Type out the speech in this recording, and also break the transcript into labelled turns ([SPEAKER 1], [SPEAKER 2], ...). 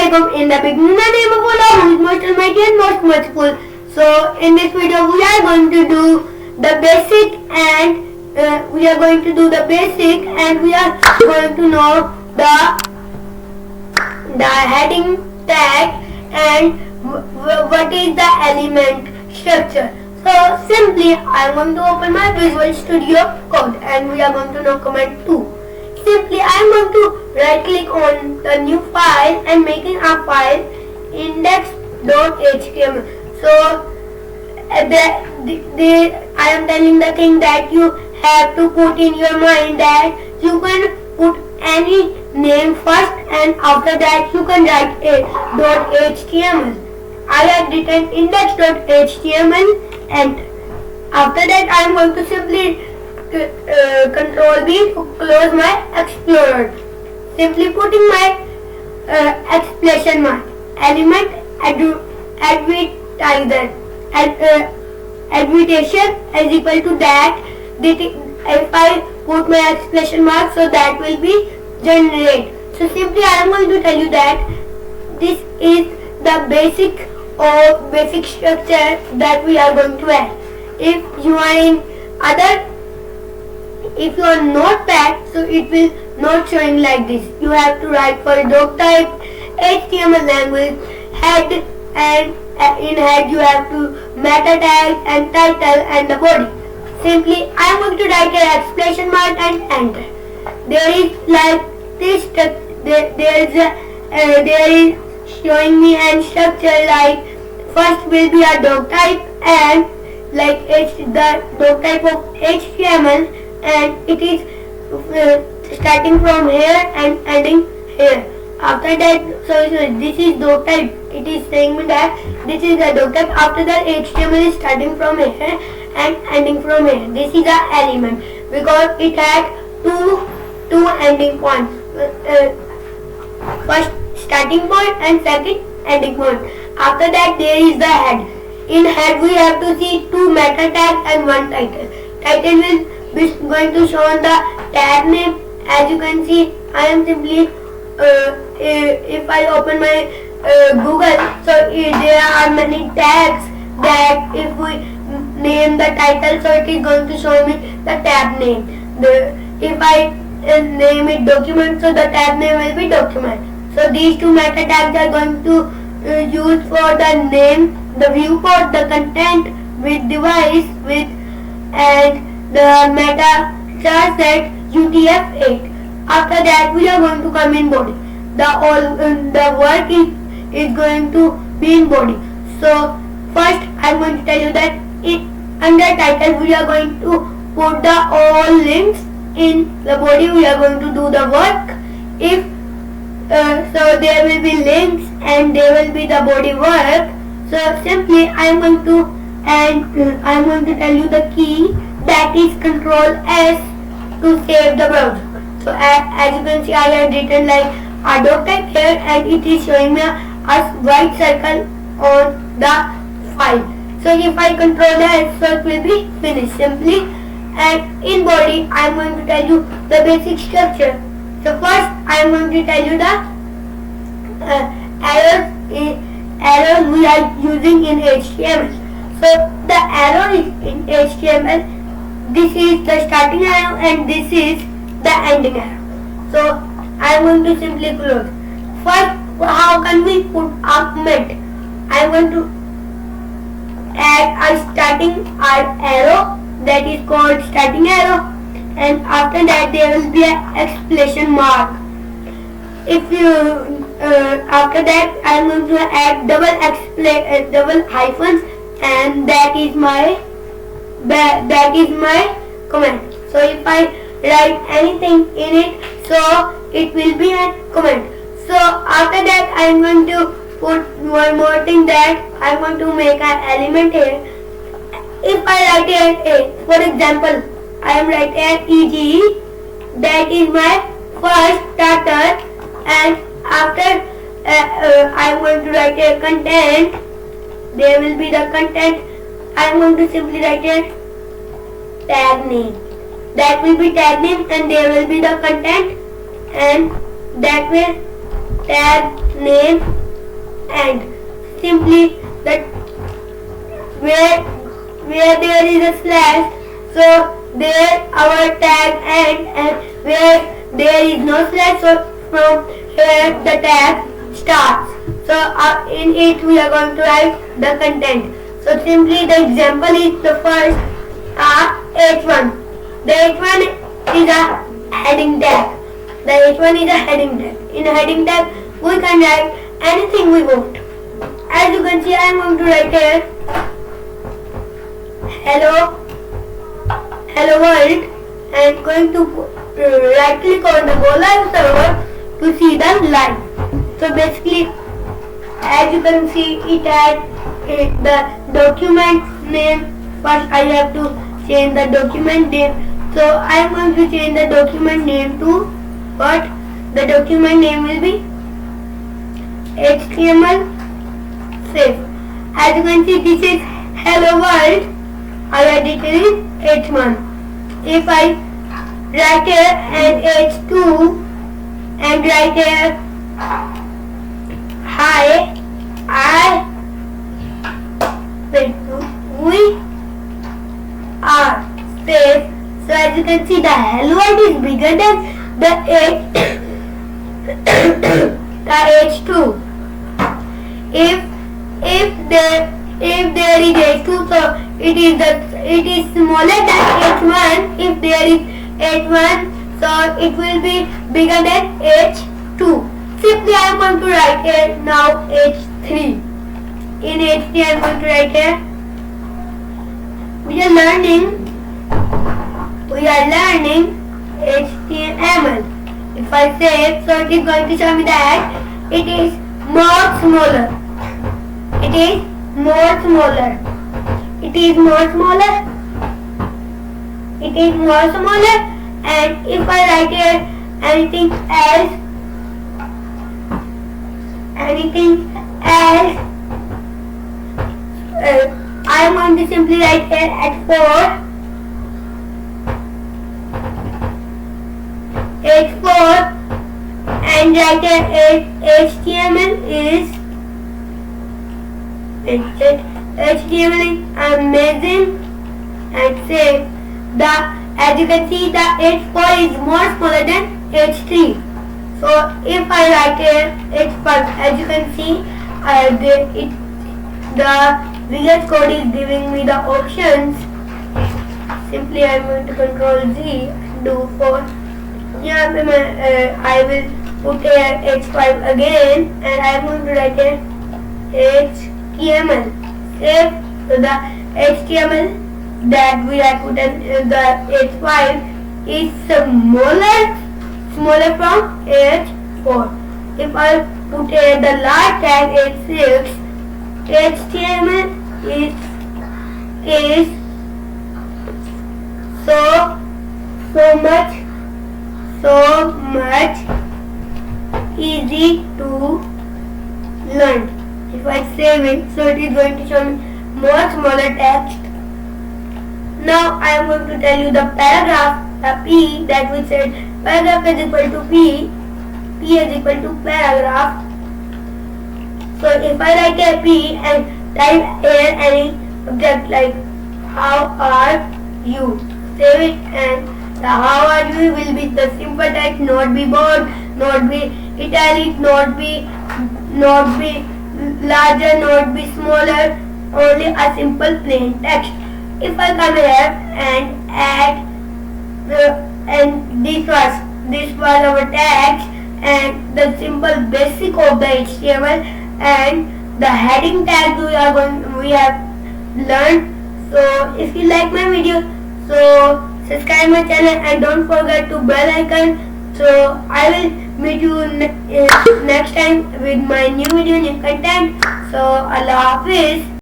[SPEAKER 1] Assalamualaikum. In the beginning, the name of Allah, who is most almighty and most merciful. So in this video we are going to do the basic and we are going to know the heading tag and what is the element structure. So simply I am going to open my Visual Studio Code and we are going to know command 2. Simply I am going to right click on the new file and making a file index.html. So I am telling the thing that you have to put in your mind that you can put any name first and after that you can write a .html. I have written index.html and after that I am going to simply Control B to close my Explorer. Simply putting my exclamation mark element advertiser advertisement is equal to that. If I put my exclamation mark, so that will be generate. So simply I am going to tell you that this is the basic structure that we are going to add. If you are in if you are notepad, so it will not showing like this. You have to write for doc type, HTML language, head, and in head you have to meta tag and title and the body. Simply I am going to write an exclamation mark and enter. There is like this there is showing me an structure like first will be a doc type and like the doc type of HTML and it is starting from here and ending here. After that, so this is doc type. It is saying me that this is the doc type. After that, HTML is starting from here and ending from here. This is the element because it had two ending points. First starting point and second ending point. After that, there is the head. In head, we have to see two meta tags and one title. Title will be going to show on the tag name. As you can see, I am simply if I open my Google, so there are many tags that if we name the title, so it is going to show me the tab name. If I name it document, so the tab name will be document. So these two meta tags are going to use for the name, the viewport, the content with device with and the meta chart set UTF-8. After that we are going to come in body. The work is going to be in body. So first I am going to tell you that under title we are going to put the all links. In the body we are going to do the work. If so there will be links and there will be the body work. So simply I am going to tell you the key, that is Control S to save the browser. So as you can see, I have written like a doc type here and it is showing me a white circle on the file. So if I Control S, so it will be finished simply. And in body I am going to tell you the basic structure. So first I am going to tell you the errors we are using in HTML. So the error is in HTML. This is the starting arrow and this is the ending arrow. So I am going to simply close. First, how can we put a comment? I am going to add a starting arrow, that is called starting arrow, and after that there will be an exclamation mark. If you after that I am going to add double hyphens, and that is my comment. So if I write anything in it, so it will be a comment. So after that I am going to put one more thing, that I am going to make an element here. If I write a, for example, I am writing an EG, that is my first starter, and after I am going to write a content, there will be the content. I am going to simply write a tag name. That will be tag name and there will be the content, and that will tag name and simply that where there is a slash, so there our tag end, and where there is no slash, so from here the tag starts. So in it we are going to write the content. So simply the example is the first H1. The H1 is a heading tag. The H1 is a heading tag. In a heading tag we can write anything we want. As you can see, I am going to write here hello world, and going to right click on the Go Live server to see the live. So basically, as you can see, it has the document name. First I have to change the document name. So I am going to change the document name to what? The document name will be HTML save. As you can see, this is hello world. I edited in H1. If I write here and H2 and write here hi, we are safe. So as you can see, the hello world is bigger than the H2. If there is H2, so it is smaller than H1. If there is H1, so it will be bigger than H2. Simply I am going to write here now H3. In H3 I am going to write here we are learning HTML. If I save, so it is going to show me that it is more smaller. It is more smaller. And if I write here anything else, I am going to simply write here at 4. H4 and write here HTML is amazing, and say as you can see, the H4 is more smaller than H3. So if I write here H5, as you can see, the VS Code is giving me the options. Simply I am going to Control Z, do for I will put here H5 again, and I am going to write here HTML. Save. So the HTML that we have put in the H5 is smaller from H4. If I put here the large tag H6, HTML is so much easy to learn. If I save it, so it is going to show me more smaller text. Now I am going to tell you the paragraph, the P that we said paragraph is equal to P is equal to paragraph. So if I write a P and type here any object like how are you, save it, and the how are you will be the simple text, not be bold, not be italic, not be larger, not be smaller, only a simple plain text. If I come here and add and this was our text and the simple basic of the HTML and the heading tag we have learned. So if you like my video, so subscribe my channel and don't forget to bell icon. So I will meet you next time with my new video, new content. So Allah Hafiz.